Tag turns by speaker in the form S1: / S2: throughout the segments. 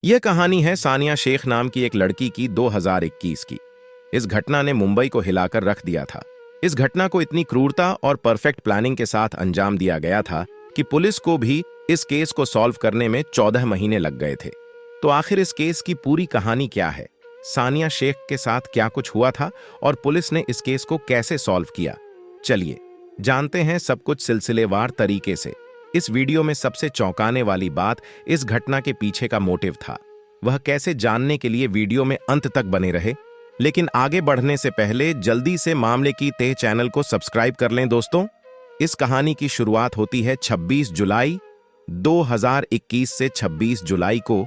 S1: यह कहानी है सानिया शेख नाम की एक लड़की की 2021 की। इस घटना ने मुंबई को हिलाकर रख दिया था। इस घटना को इतनी क्रूरता और परफेक्ट प्लानिंग के साथ अंजाम दिया गया था कि पुलिस को भी इस केस को सॉल्व करने में 14 महीने लग गए थे। तो आखिर इस केस की पूरी कहानी क्या है, सानिया शेख के साथ क्या कुछ हुआ था और पुलिस ने इस केस को कैसे सॉल्व किया, चलिए जानते हैं सब कुछ सिलसिलेवार तरीके से। इस वीडियो में सबसे चौंकाने वाली बात इस घटना के पीछे का मोटिव था। वह कैसे, जानने के लिए वीडियो में अंत तक बने रहे। लेकिन आगे बढ़ने से पहले जल्दी से मामले की तह चैनल को सब्सक्राइब कर लें दोस्तों। इस कहानी की शुरुआत होती है 26 जुलाई 2021 से 26 जुलाई को,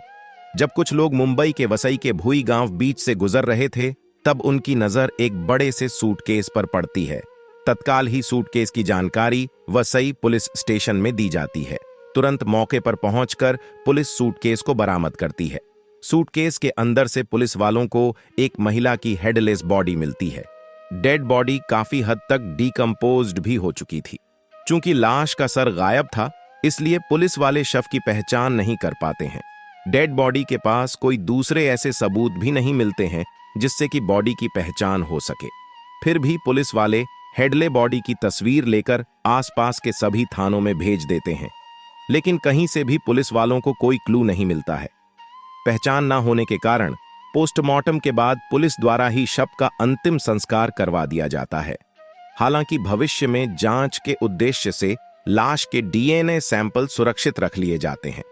S1: जब कुछ लोग मुंबई के वसई के भुई गांव बीच से गुजर रहे थे। तब उनकी नजर एक बड़े से सूटकेस पर पड़ती है। तत्काल ही सूटकेस की जानकारी वसई पुलिस स्टेशन में दी जाती है। तुरंत मौके पर पहुंचकर पुलिस सूटकेस को बरामद करती है। सूटकेस के अंदर से पुलिस वालों को एक महिला की हेडलेस बॉडी मिलती है। डेड बॉडी काफी हद तक डिकम्पोज्ड भी हो चुकी थी। चूंकि लाश का सर गायब था, इसलिए पुलिस वाले शव की पहचान नहीं कर पाते हैं। डेड बॉडी के पास कोई दूसरे ऐसे सबूत भी नहीं मिलते हैं जिससे कि बॉडी की पहचान हो सके। फिर भी पुलिस वाले हेडले बॉडी की तस्वीर लेकर आसपास के सभी थानों में भेज देते हैं, लेकिन कहीं से भी पुलिस वालों को कोई क्लू नहीं मिलता है। पहचान न होने के कारण पोस्टमार्टम के बाद पुलिस द्वारा ही शव का अंतिम संस्कार करवा दिया जाता है। हालांकि भविष्य में जांच के उद्देश्य से लाश के डीएनए सैंपल सुरक्षित रख लिए जाते हैं।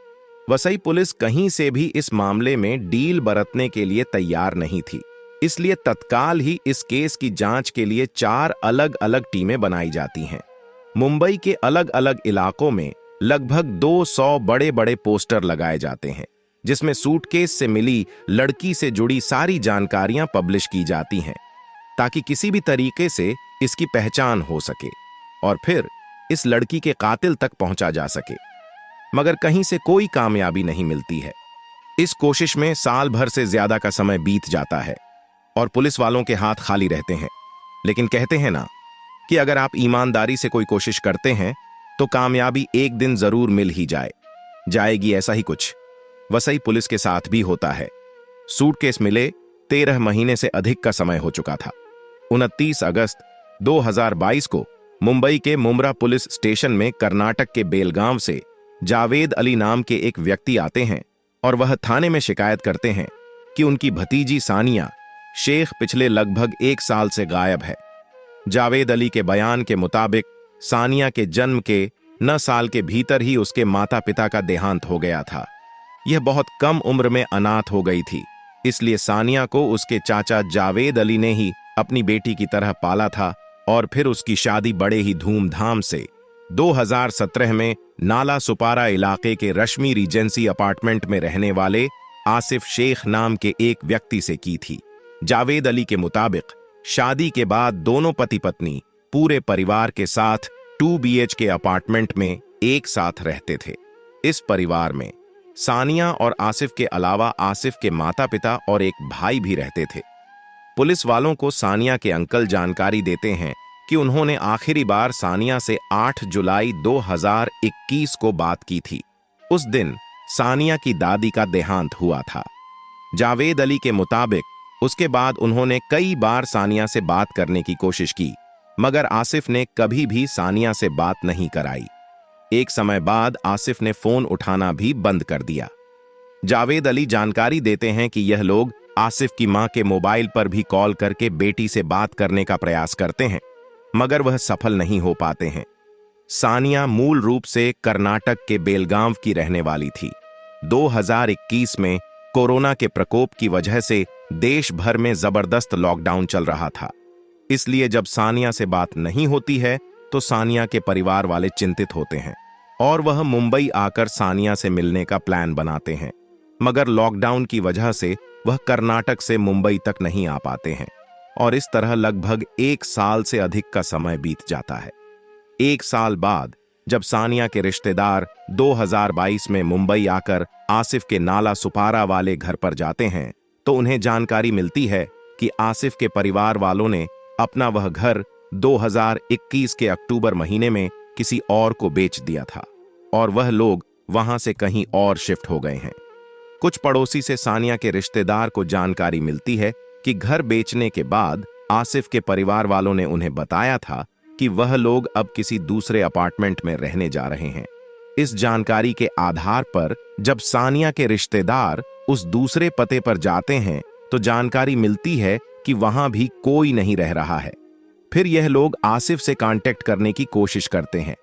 S1: वसई पुलिस कहीं से भी इस मामले में डील बरतने के लिए तैयार नहीं थी, इसलिए तत्काल ही इस केस की जांच के लिए 4 अलग अलग टीमें बनाई जाती हैं। मुंबई के अलग अलग इलाकों में लगभग 200 बड़े बड़े पोस्टर लगाए जाते हैं, जिसमें सूटकेस से मिली लड़की से जुड़ी सारी जानकारियां पब्लिश की जाती हैं, ताकि किसी भी तरीके से इसकी पहचान हो सके और फिर इस लड़की के कातिल तक पहुंचा जा सके। मगर कहीं से कोई कामयाबी नहीं मिलती है। इस कोशिश में साल भर से ज्यादा का समय बीत जाता है और पुलिस वालों के हाथ खाली रहते हैं। लेकिन कहते हैं ना कि अगर आप ईमानदारी से कोई कोशिश करते हैं तो कामयाबी एक दिन जरूर मिल ही जाएगी। ऐसा ही कुछ वसई पुलिस के साथ भी होता है। सूटकेस मिले 13 महीने से अधिक का समय हो चुका था। 29 अगस्त 2022 को मुंबई के मुम्रा पुलिस स्टेशन में कर्नाटक के बेलगांव से जावेद अली नाम के एक व्यक्ति आते हैं और वह थाने में शिकायत करते हैं कि उनकी भतीजी सानिया शेख पिछले लगभग 1 साल से गायब है। जावेद अली के बयान के मुताबिक सानिया के जन्म के 9 साल के भीतर ही उसके माता पिता का देहांत हो गया था। यह बहुत कम उम्र में अनाथ हो गई थी, इसलिए सानिया को उसके चाचा जावेद अली ने ही अपनी बेटी की तरह पाला था और फिर उसकी शादी बड़े ही धूमधाम से 2017 में नाला सुपारा इलाके के रश्मि रीजेंसी अपार्टमेंट में रहने वाले आसिफ शेख नाम के एक व्यक्ति से की थी। जावेद अली के मुताबिक शादी के बाद दोनों पति पत्नी पूरे परिवार के साथ 2 BHK अपार्टमेंट में एक साथ रहते थे। इस परिवार में सानिया और आसिफ के अलावा आसिफ के माता पिता और एक भाई भी रहते थे। पुलिस वालों को सानिया के अंकल जानकारी देते हैं कि उन्होंने आखिरी बार सानिया से 8 जुलाई 2021 को बात की थी। उस दिन सानिया की दादी का देहांत हुआ था। जावेद अली के मुताबिक उसके बाद उन्होंने कई बार सानिया से बात करने की कोशिश की, मगर आसिफ ने कभी भी सानिया से बात नहीं कराई। एक समय बाद आसिफ ने फोन उठाना भी बंद कर दिया। जावेद अली जानकारी देते हैं कि यह लोग आसिफ की मां के मोबाइल पर भी कॉल करके बेटी से बात करने का प्रयास करते हैं, मगर वह सफल नहीं हो पाते हैं। सानिया मूल रूप से कर्नाटक के बेलगांव की रहने वाली थी। 2021 में कोरोना के प्रकोप की वजह से देश भर में जबरदस्त लॉकडाउन चल रहा था, इसलिए जब सानिया से बात नहीं होती है तो सानिया के परिवार वाले चिंतित होते हैं और वह मुंबई आकर सानिया से मिलने का प्लान बनाते हैं। मगर लॉकडाउन की वजह से वह कर्नाटक से मुंबई तक नहीं आ पाते हैं और इस तरह लगभग 1 साल से अधिक का समय बीत जाता है। 1 साल बाद जब सानिया के रिश्तेदार 2022 में मुंबई आकर आसिफ के नाला सुपारा वाले घर पर जाते हैं, तो उन्हें जानकारी मिलती है कि आसिफ के परिवार वालों ने अपना वह घर 2021 के अक्टूबर महीने में किसी और को बेच दिया था और वह लोग वहां से कहीं और शिफ्ट हो गए हैं। कुछ पड़ोसी से सानिया के रिश्तेदार को जानकारी मिलती है कि घर बेचने के बाद आसिफ के परिवार वालों ने उन्हें बताया था कि वह लोग अब किसी दूसरे अपार्टमेंट में रहने जा रहे हैं। इस जानकारी के आधार पर जब सानिया के रिश्तेदार उस दूसरे पते पर जाते हैं तो जानकारी मिलती है कि वहां भी कोई नहीं रह रहा है। फिर यह लोग आसिफ से कांटेक्ट करने की कोशिश करते हैं,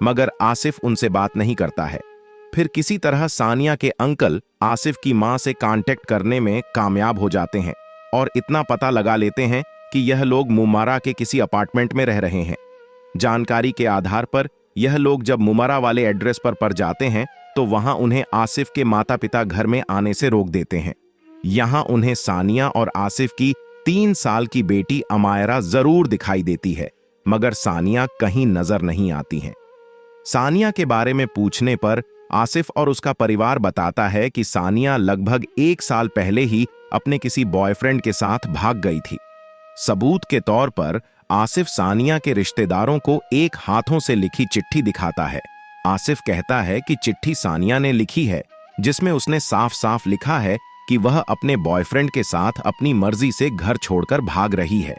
S1: मगर आसिफ उनसे बात नहीं करता है। फिर किसी तरह सानिया के अंकल आसिफ की मां से कांटेक्ट करने में कामयाब हो जाते हैं और इतना पता लगा लेते हैं कि यह लोग मुमारा के किसी अपार्टमेंट में रह रहे हैं। जानकारी के आधार पर यह लोग जब मुमारा वाले एड्रेस पर जाते हैं तो वहां उन्हें आसिफ के माता पिता घर में आने से रोक देते हैं। यहां उन्हें सानिया और आसिफ की 3 साल की बेटी अमायरा जरूर दिखाई देती है, मगर सानिया कहीं नजर नहीं आती हैं। सानिया के बारे में पूछने पर आसिफ और उसका परिवार बताता है कि सानिया लगभग 1 साल पहले ही अपने किसी बॉयफ्रेंड के साथ भाग गई थी। सबूत के तौर पर आसिफ सानिया के रिश्तेदारों को एक हाथों से लिखी चिट्ठी दिखाता है। आसिफ कहता है कि चिट्ठी सानिया ने लिखी है, जिसमें उसने साफ साफ लिखा है कि वह अपने बॉयफ्रेंड के साथ अपनी मर्जी से घर छोड़कर भाग रही है।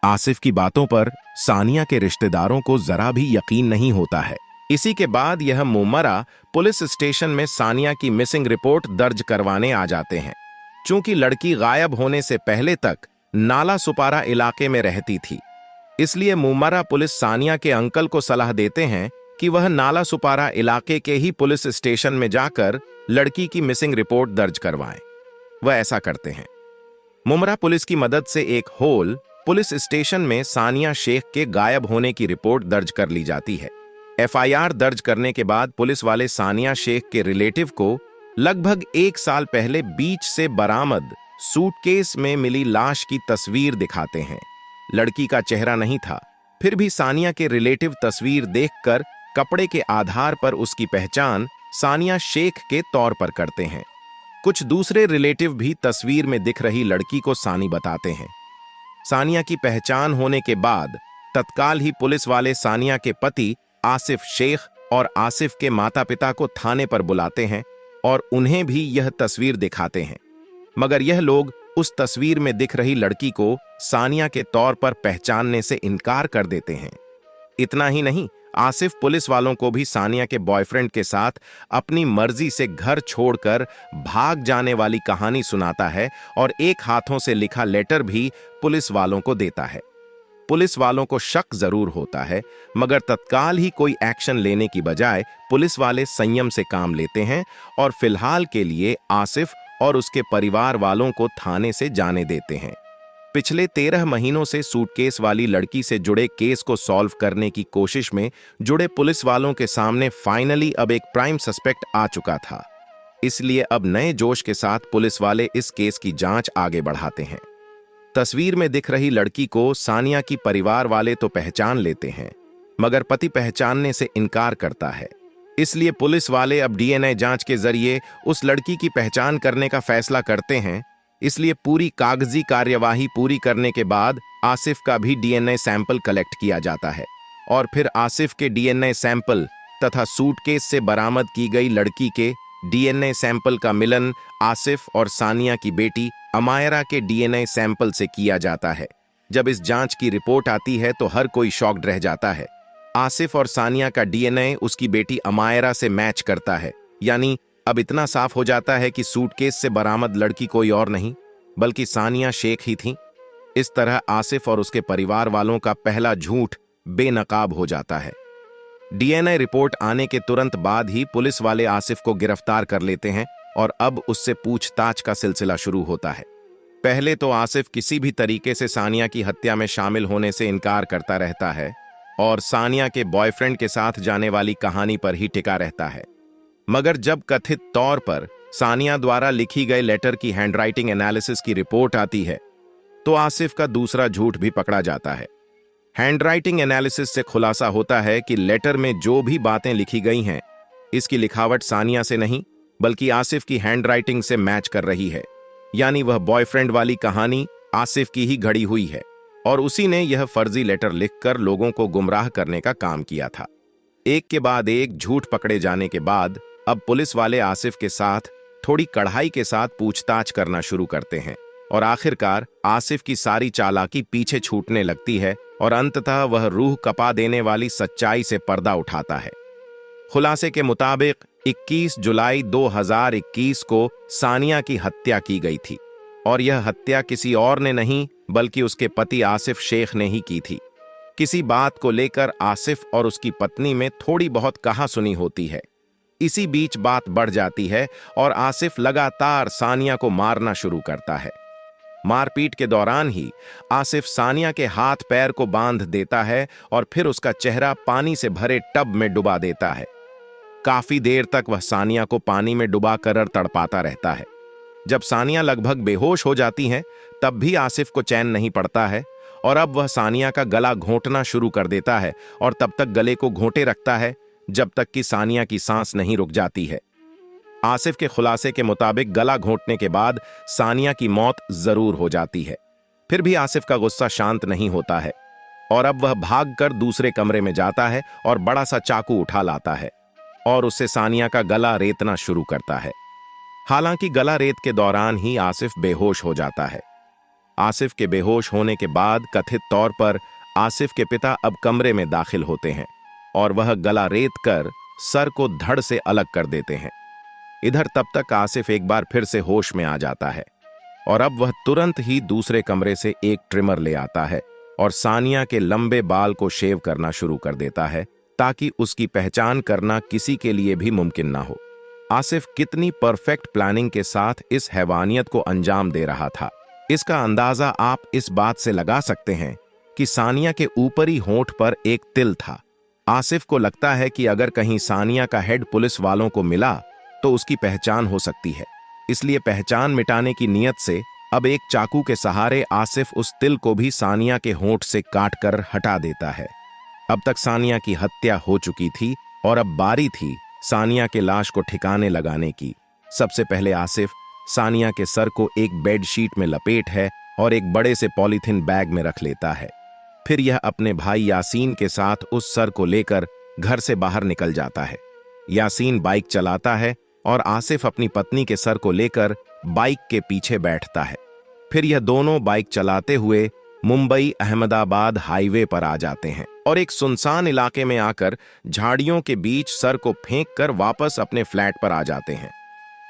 S1: आसिफ की बातों पर सानिया के रिश्तेदारों को जरा भी यकीन नहीं होता है। इसी के बाद यह मुमरा पुलिस स्टेशन में सानिया की मिसिंग रिपोर्ट दर्ज करवाने आ जाते हैं। चूंकि लड़की गायब होने से पहले तक नाला सुपारा इलाके में रहती थी, इसलिए मुमरा पुलिस सानिया के अंकल को सलाह देते हैं कि वह नाला सुपारा इलाके के ही पुलिस स्टेशन में जाकर लड़की की मिसिंग रिपोर्ट दर्ज करवाएं। वह ऐसा करते हैं। मुमरा पुलिस की मदद से एक होल पुलिस स्टेशन में सानिया शेख के गायब होने की रिपोर्ट दर्ज कर ली जाती है। एफआईआर दर्ज करने के बाद पुलिस वाले सानिया शेख के रिलेटिव को लगभग 1 साल पहले बीच से बरामद सूटकेस में मिली लाश की तस्वीर दिखाते हैं। लड़की का चेहरा नहीं था, फिर भी सानिया के रिलेटिव तस्वीर देखकर कपड़े के आधार पर उसकी पहचान सानिया शेख के तौर पर करते हैं। कुछ दूसरे रिलेटिव भी तस्वीर में दिख रही लड़की को सानी बताते हैं। सानिया की पहचान होने के बाद तत्काल ही पुलिस वाले सानिया के पति आसिफ शेख और आसिफ के माता पिता को थाने पर बुलाते हैं और उन्हें भी यह तस्वीर दिखाते हैं, मगर यह लोग उस तस्वीर में दिख रही लड़की को सानिया के तौर पर पहचानने से इनकार कर देते हैं। इतना ही नहीं, आसिफ पुलिस वालों को भी सानिया के बॉयफ्रेंड के साथ अपनी मर्जी से घर छोड़कर भाग जाने वाली कहानी सुनाता है और एक हाथों से लिखा लेटर भी पुलिस वालों को देता है। पुलिस वालों को शक जरूर होता है, मगर तत्काल ही कोई एक्शन लेने की बजाय पुलिस वाले संयम से काम लेते हैं और फिलहाल के लिए आसिफ और उसके परिवार वालों को थाने से जाने देते हैं। पिछले 13 महीनों से सूटकेस वाली लड़की से जुड़े केस को सॉल्व करने की कोशिश में जुड़े पुलिस वालों के सामने फाइनली अब एक प्राइम सस्पेक्ट आ चुका था। इसलिए अब नए जोश के साथ पुलिस वाले इस केस की जांच आगे बढ़ाते हैं। तस्वीर में दिख रही लड़की को सानिया की परिवार वाले तो पहचान लेते हैं, मगर पति पहचानने से इनकार करता है। इसलिए पुलिस वाले अब डीएनए जांच के जरिए उस लड़की की पहचान करने का फैसला करते हैं। इसलिए पूरी कागजी कार्यवाही पूरी करने के बाद आसिफ का भी डीएनए सैंपल कलेक्ट किया जाता है और फिर आसिफ के डीएनए सैंपल तथा सूटकेस से बरामद की गई लड़की के डीएनए सैंपल का मिलन आसिफ और सानिया की बेटी अमायरा के डीएनए सैंपल से किया जाता है। जब इस जांच की रिपोर्ट आती है तो हर कोई शॉक्ड रह जाता है। आसिफ और सानिया का डीएनए उसकी बेटी अमायरा से मैच करता है, यानी अब इतना साफ हो जाता है कि सूटकेस से बरामद लड़की कोई और नहीं बल्कि सानिया शेख ही थी। इस तरह आसिफ और उसके परिवार वालों का पहला झूठ बेनकाब हो जाता है। डीएनए रिपोर्ट आने के तुरंत बाद ही पुलिस वाले आसिफ को गिरफ्तार कर लेते हैं और अब उससे पूछताछ का सिलसिला शुरू होता है। पहले तो आसिफ किसी भी तरीके से सानिया की हत्या में शामिल होने से इनकार करता रहता है और सानिया के बॉयफ्रेंड के साथ जाने वाली कहानी पर ही टिका रहता है। मगर जब कथित तौर पर सानिया द्वारा लिखी गए लेटर की हैंडराइटिंग एनालिसिस की रिपोर्ट आती है तो आसिफ का दूसरा झूठ भी पकड़ा जाता है। हैंडराइटिंग एनालिसिस से खुलासा होता है कि लेटर में जो भी बातें लिखी गई हैं, इसकी लिखावट सानिया से नहीं बल्कि आसिफ की हैंडराइटिंग से मैच कर रही है, यानी वह बॉयफ्रेंड वाली कहानी आसिफ की ही घड़ी हुई है और उसी ने यह फर्जी लेटर लिखकर लोगों को गुमराह करने का काम किया था। एक के बाद एक झूठ पकड़े जाने के बाद अब पुलिस वाले आसिफ के साथ थोड़ी कढ़ाई के साथ पूछताछ करना शुरू करते हैं और आखिरकार आसिफ की सारी चालाकी पीछे छूटने लगती है और अंततः वह रूह कपा देने वाली सच्चाई से पर्दा उठाता है। खुलासे के मुताबिक 21 जुलाई 2021 को सानिया की हत्या की गई थी और यह हत्या किसी और ने नहीं बल्कि उसके पति आसिफ शेख ने ही की थी। किसी बात को लेकर आसिफ और उसकी पत्नी में थोड़ी बहुत कहासुनी होती है। इसी बीच बात बढ़ जाती है और आसिफ लगातार सानिया को मारना शुरू करता है। मारपीट के दौरान ही आसिफ सानिया के हाथ पैर को बांध देता है और फिर उसका चेहरा पानी से भरे टब में डुबा देता है। काफी देर तक वह सानिया को पानी में डुबा कर तड़पाता रहता है। जब सानिया लगभग बेहोश हो जाती हैं, तब भी आसिफ को चैन नहीं पड़ता है और अब वह सानिया का गला घोंटना शुरू कर देता है और तब तक गले को घोंटे रखता है जब तक कि सानिया की सांस नहीं रुक जाती है। आसिफ के खुलासे के मुताबिक गला घोंटने के बाद सानिया की मौत जरूर हो जाती है। फिर भी आसिफ का गुस्सा शांत नहीं होता है और अब वह भागकर दूसरे कमरे में जाता है और बड़ा सा चाकू उठा लाता है और उससे सानिया का गला रेतना शुरू करता है। हालांकि गला रेत के दौरान ही आसिफ बेहोश हो जाता है। आसिफ के बेहोश होने के बाद कथित तौर पर आसिफ के पिता अब कमरे में दाखिल होते हैं और वह गला रेत कर सर को धड़ से अलग कर देते हैं। इधर तब तक आसिफ एक बार फिर से होश में आ जाता है और अब वह तुरंत ही दूसरे कमरे से एक ट्रिमर ले आता है और सानिया के लंबे बाल को शेव करना शुरू कर देता है ताकि उसकी पहचान करना किसी के लिए भी मुमकिन ना हो। आसिफ कितनी परफेक्ट प्लानिंग के साथ इस हैवानियत को अंजाम दे रहा था, इसका अंदाजा आप इस बात से लगा सकते हैं कि सानिया के ऊपरी होंठ पर एक तिल था। आसिफ को लगता है कि अगर कहीं सानिया का हेड पुलिस वालों को मिला तो उसकी पहचान हो सकती है, इसलिए पहचान मिटाने की नीयत से अब एक चाकू के सहारे आसिफ उस तिल को भी सानिया के होंठ से काटकर हटा देता है। अब तक सानिया की हत्या हो चुकी थी और अब बारी थी सानिया के लाश को ठिकाने लगाने की। सबसे पहले आसिफ सानिया के सर को एक बेडशीट में लपेट है और एक बड़े से पॉलीथिन बैग में रख लेता है। फिर यह अपने भाई यासीन के साथ उस सर को लेकर घर से बाहर निकल जाता है। यासीन बाइक चलाता है और आसिफ अपनी पत्नी के सर को लेकर बाइक के पीछे बैठता है। फिर यह दोनों बाइक चलाते हुए मुंबई अहमदाबाद हाईवे पर आ जाते हैं और एक सुनसान इलाके में आकर झाड़ियों के बीच सर को फेंक कर वापस अपने फ्लैट पर आ जाते हैं।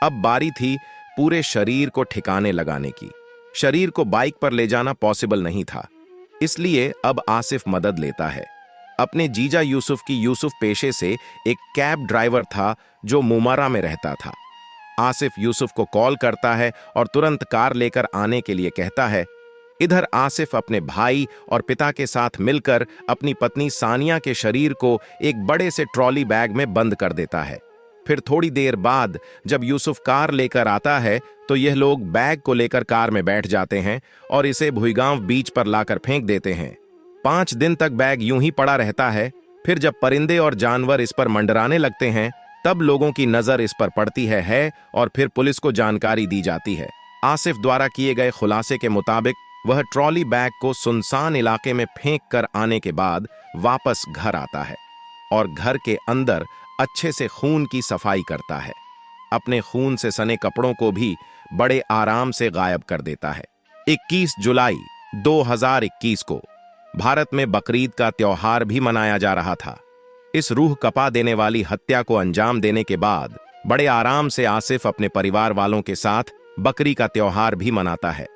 S1: अब बारी थी पूरे शरीर को ठिकाने लगाने की। शरीर को बाइक पर ले जाना पॉसिबल नहीं था, इसलिए अब आसिफ मदद लेता है। अपने जीजा यूसुफ की यूसुफ पेशे से एक कैब ड्राइवर था जो मुमारा में रहता था। आसिफ यूसुफ को कॉल करता है और तुरंत कार लेकर आने के लिए कहता है। इधर आसिफ अपने भाई और पिता के साथ मिलकर अपनी पत्नी सानिया के शरीर को एक बड़े से ट्रॉली बैग में बंद कर देता है। फिर थोड़ी देर बाद जब यूसुफ कार लेकर आता है तो यह लोग बैग को लेकर कार में बैठ जाते हैं और इसे भुईगांव बीच पर लाकर फेंक देते हैं। 5 दिन तक बैग यूं ही पड़ा रहता है। फिर जब परिंदे और जानवर इस पर मंडराने लगते हैं तब लोगों की नजर इस पर पड़ती है और फिर पुलिस को जानकारी दी जाती है। आसिफ द्वारा किए गए खुलासे के मुताबिक वह ट्रॉली बैग को सुनसान इलाके में फेंक कर आने के बाद वापस घर आता है और घर के अंदर अच्छे से खून की सफाई करता है। अपने खून से सने कपड़ों को भी बड़े आराम से गायब कर देता है। 21 जुलाई 2021 को भारत में बकरीद का त्योहार भी मनाया जा रहा था। इस रूह कपा देने वाली हत्या को अंजाम देने के बाद बड़े आराम से आसिफ अपने परिवार वालों के साथ बकरी का त्योहार भी मनाता है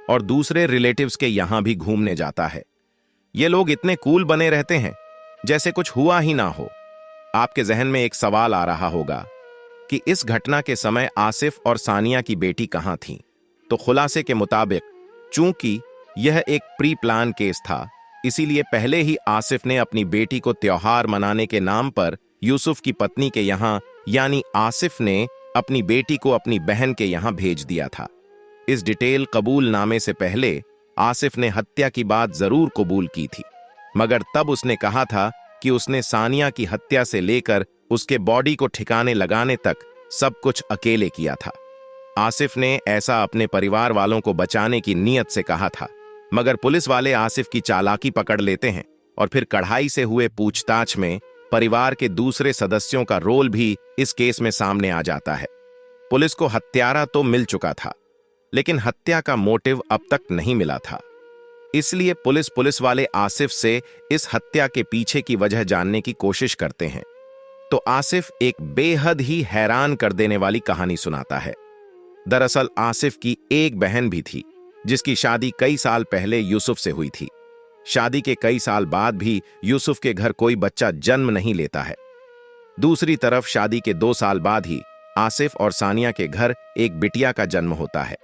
S1: और दूसरे रिलेटिव्स के यहां भी घूमने जाता है। ये लोग इतने कूल बने रहते हैं जैसे कुछ हुआ ही ना हो। आपके जहन में एक सवाल आ रहा होगा कि इस घटना के समय आसिफ और सानिया की बेटी कहां थी? तो खुलासे के मुताबिक चूंकि यह एक प्री प्लान केस था, इसीलिए पहले ही आसिफ ने अपनी बेटी को त्योहार मनाने के नाम पर यूसुफ की पत्नी के यहां यानी आसिफ ने अपनी बेटी को अपनी बहन के यहां भेज दिया था। इस डिटेल कबूल नामे से पहले आसिफ ने हत्या की बात जरूर कबूल की थी, मगर तब उसने कहा था कि उसने सानिया की हत्या से लेकर उसके बॉडी को ठिकाने लगाने तक सब कुछ अकेले किया था। आसिफ ने ऐसा अपने परिवार वालों को बचाने की नीयत से कहा था, मगर पुलिस वाले आसिफ की चालाकी पकड़ लेते हैं और फिर कढ़ाई से हुए पूछताछ में परिवार के दूसरे सदस्यों का रोल भी इस केस में सामने आ जाता है। पुलिस को हत्यारा तो मिल चुका था, लेकिन हत्या का मोटिव अब तक नहीं मिला था। इसलिए पुलिस वाले आसिफ से इस हत्या के पीछे की वजह जानने की कोशिश करते हैं। तो आसिफ एक बेहद ही हैरान कर देने वाली कहानी सुनाता है। दरअसल आसिफ की एक बहन भी थी, जिसकी शादी कई साल पहले यूसुफ से हुई थी। शादी के कई साल बाद भी यूसुफ के घर कोई बच्चा जन्म नहीं लेता है। दूसरी तरफ शादी के 2 साल बाद ही आसिफ और सानिया के घर एक बिटिया का जन्म होता है।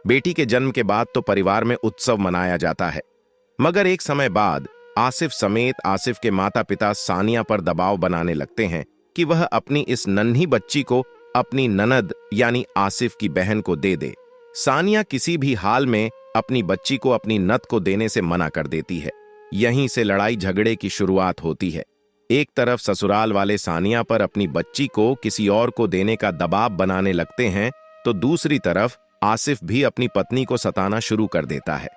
S1: बेटी के जन्म के बाद तो परिवार में उत्सव मनाया जाता है, मगर एक समय बाद आसिफ समेत आसिफ के माता पिता सानिया पर दबाव बनाने लगते हैं कि वह अपनी इस नन्ही बच्ची को अपनी ननद यानी आसिफ की बहन को दे दे। सानिया किसी भी हाल में अपनी बच्ची को अपनी नत को देने से मना कर देती है। यहीं से लड़ाई झगड़े की शुरुआत होती है। एक तरफ ससुराल वाले सानिया पर अपनी बच्ची को किसी और को देने का दबाव बनाने लगते हैं, तो दूसरी तरफ आसिफ भी अपनी पत्नी को सताना शुरू कर देता है।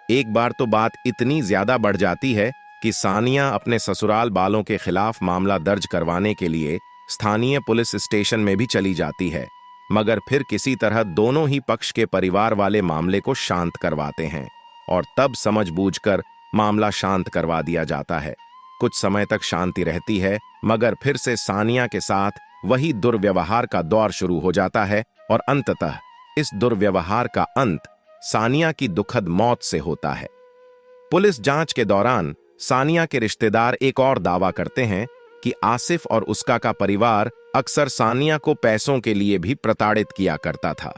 S1: एक बार तो बात इतनी ज्यादा बढ़ जाती है कि सानिया अपने ससुराल वालों के खिलाफ मामला दर्ज करवाने के लिए स्थानीय पुलिस स्टेशन में भी चली जाती है, मगर फिर किसी तरह दोनों ही पक्ष के परिवार वाले मामले को शांत करवाते हैं और तब समझबूझकर मामला शांत करवा दिया जाता है। कुछ समय तक शांति रहती है, मगर फिर से सानिया के साथ वही दुर्व्यवहार का दौर शुरू हो जाता है और अंततः इस दुर्व्यवहार का अंत सानिया की दुखद मौत से होता है। पुलिस जांच के दौरान सानिया के रिश्तेदार एक और दावा करते हैं कि आसिफ और उसका का परिवार अक्सर सानिया को पैसों के लिए भी प्रताड़ित किया करता था।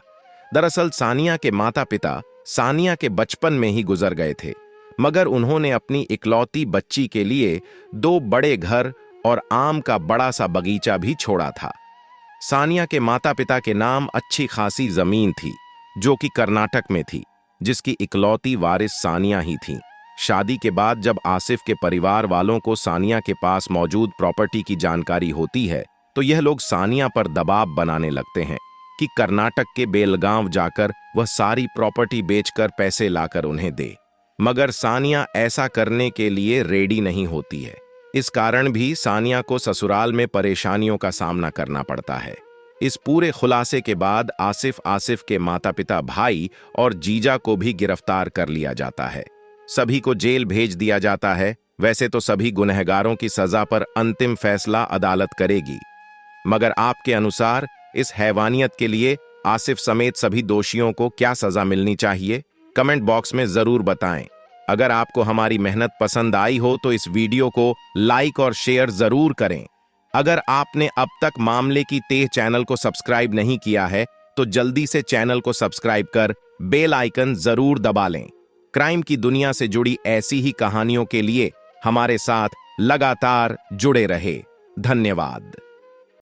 S1: दरअसल सानिया के माता पिता सानिया के बचपन में ही गुजर गए थे, मगर उन्होंने अपनी इकलौती बच्ची के लिए 2 बड़े घर और आम का बड़ा सा बगीचा भी छोड़ा था। सानिया के माता पिता के नाम अच्छी खासी जमीन थी, जो कि कर्नाटक में थी, जिसकी इकलौती वारिस सानिया ही थी। शादी के बाद जब आसिफ के परिवार वालों को सानिया के पास मौजूद प्रॉपर्टी की जानकारी होती है, तो यह लोग सानिया पर दबाव बनाने लगते हैं कि कर्नाटक के बेलगांव जाकर वह सारी प्रॉपर्टी बेचकर पैसे लाकर उन्हें दे। मगर सानिया ऐसा करने के लिए रेडी नहीं होती है। इस कारण भी सानिया को ससुराल में परेशानियों का सामना करना पड़ता है। इस पूरे खुलासे के बाद आसिफ के माता पिता, भाई और जीजा को भी गिरफ्तार कर लिया जाता है। सभी को जेल भेज दिया जाता है। वैसे तो सभी गुनहगारों की सजा पर अंतिम फैसला अदालत करेगी, मगर आपके अनुसार इस हैवानियत के लिए आसिफ समेत सभी दोषियों को क्या सजा मिलनी चाहिए? कमेंट बॉक्स में जरूर बताएं। अगर आपको हमारी मेहनत पसंद आई हो तो इस वीडियो को लाइक और शेयर जरूर करें। अगर आपने अब तक मामले की तेह चैनल को सब्सक्राइब नहीं किया है, तो जल्दी से चैनल को सब्सक्राइब कर बेल आइकन जरूर दबा लें। क्राइम की दुनिया से जुड़ी ऐसी ही कहानियों के लिए हमारे साथ लगातार जुड़े रहे। धन्यवाद।